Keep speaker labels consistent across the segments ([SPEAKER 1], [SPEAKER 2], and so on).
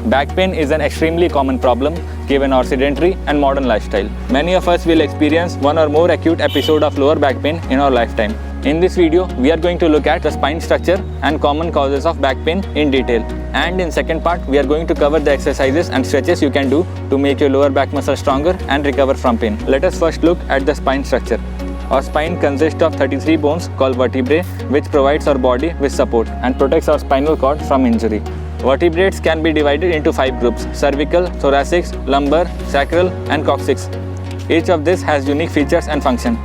[SPEAKER 1] Back pain is an extremely common problem given our sedentary and modern lifestyle. Many of us will experience one or more acute episode of lower back pain in our lifetime. In this video, we are going to look at the spine structure and common causes of back pain in detail. And in second part, we are going to cover the exercises and stretches you can do to make your lower back muscle stronger and recover from pain. Let us first look at the spine structure. Our spine consists of 33 bones called vertebrae, which provides our body with support and protects our spinal cord from injury. Vertebrates can be divided into 5 groups: cervical, thoracic, lumbar, sacral and coccyx. Each of these has unique features and function.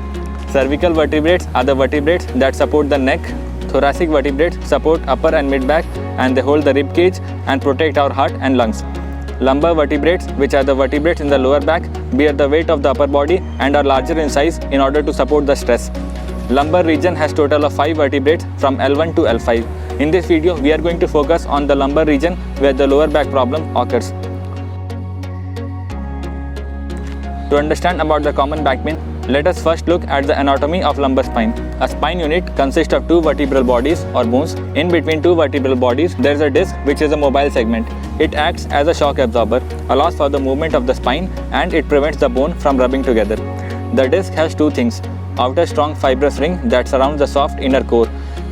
[SPEAKER 1] Cervical vertebrates are the vertebrates that support the neck. Thoracic vertebrates support upper and mid back, and they hold the rib cage and protect our heart and lungs. Lumbar vertebrates, which are the vertebrates in the lower back, bear the weight of the upper body and are larger in size in order to support the stress. Lumbar region has total of 5 vertebrates from L1 to L5. In this video, we are going to focus on the lumbar region where the lower back problem occurs. To understand about the common back pain, let us first look at the anatomy of lumbar spine. A spine unit consists of 2 vertebral bodies or bones. In between 2 vertebral bodies, there is a disc which is a mobile segment. It acts as a shock absorber, allows for the movement of the spine, and it prevents the bone from rubbing together. The disc has 2 things: outer strong fibrous ring that surrounds the soft inner core,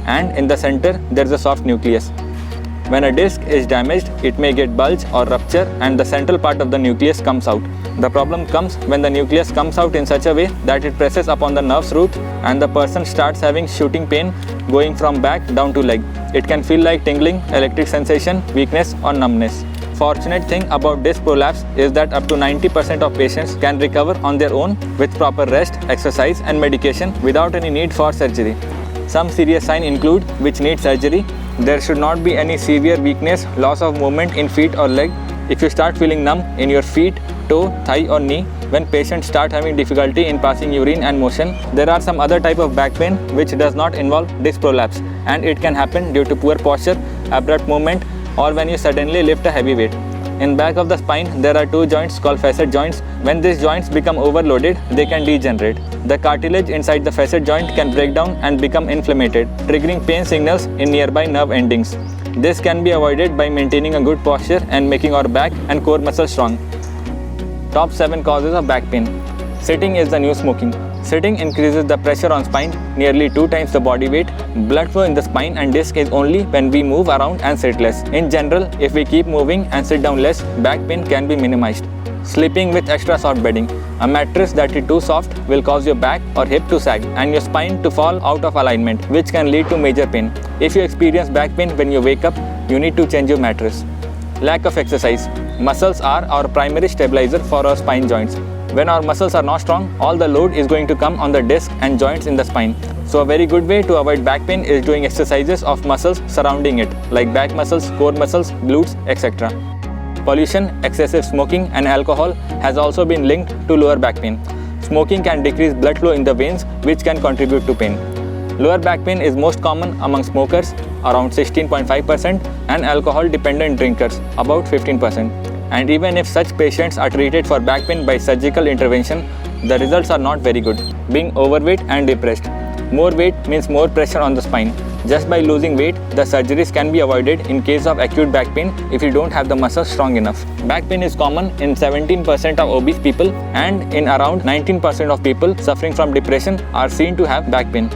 [SPEAKER 1] and in the center there is a soft nucleus. When a disc is damaged, it may get bulge or rupture and the central part of the nucleus comes out. The problem comes when the nucleus comes out in such a way that it presses upon the nerve's root and the person starts having shooting pain going from back down to leg. It can feel like tingling, electric sensation, weakness or numbness. Fortunate thing about disc prolapse is that up to 90% of patients can recover on their own with proper rest, exercise and medication without any need for surgery. Some serious signs include which need surgery. There should not be any severe weakness, loss of movement in feet or leg. If you start feeling numb in your feet, toe, thigh or knee, when patients start having difficulty in passing urine and motion. There are some other type of back pain which does not involve disc prolapse, and it can happen due to poor posture, abrupt movement or when you suddenly lift a heavy weight. In back of the spine, there are 2 joints called facet joints. When these joints become overloaded, they can degenerate. The cartilage inside the facet joint can break down and become inflamed, triggering pain signals in nearby nerve endings. This can be avoided by maintaining a good posture and making our back and core muscles strong. Top 7 causes of back pain. Sitting is the new smoking. Sitting increases the pressure on spine nearly 2 times the body weight. Blood flow in the spine and disc is only when we move around and sit less. In general, if we keep moving and sit down less, back pain can be minimized. Sleeping with extra soft bedding. A mattress that is too soft will cause your back or hip to sag and your spine to fall out of alignment, which can lead to major pain. If you experience back pain when you wake up, you need to change your mattress. Lack of exercise. Muscles are our primary stabilizer for our spine joints. When our muscles are not strong, all the load is going to come on the disc and joints in the spine. So a very good way to avoid back pain is doing exercises of muscles surrounding it, like back muscles, core muscles, glutes, etc. Pollution, excessive smoking and alcohol has also been linked to lower back pain. Smoking can decrease blood flow in the veins, which can contribute to pain. Lower back pain is most common among smokers, around 16.5%, and alcohol-dependent drinkers, about 15%. And even if such patients are treated for back pain by surgical intervention, the results are not very good. Being overweight and depressed. More weight means more pressure on the spine. Just by losing weight, the surgeries can be avoided in case of acute back pain if you don't have the muscles strong enough. Back pain is common in 17% of obese people, and in around 19% of people suffering from depression are seen to have back pain.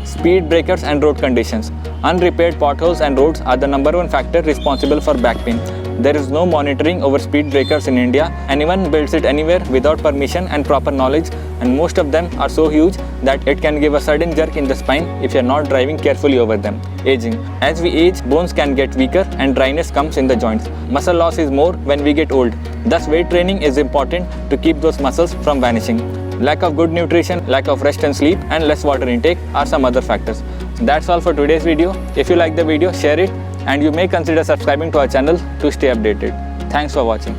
[SPEAKER 1] Speed breakers and road conditions. Unrepaired potholes and roads are the #1 factor responsible for back pain. There is no monitoring over speed breakers in India. Anyone builds it anywhere without permission and proper knowledge, and most of them are so huge that it can give a sudden jerk in the spine if you are not driving carefully over them. Aging. As we age, bones can get weaker and dryness comes in the joints. Muscle loss is more when we get old. Thus, weight training is important to keep those muscles from vanishing. Lack of good nutrition, lack of rest and sleep, and less water intake are some other factors. That's all for today's video. If you like the video, share it, and you may consider subscribing to our channel to stay updated. Thanks for watching.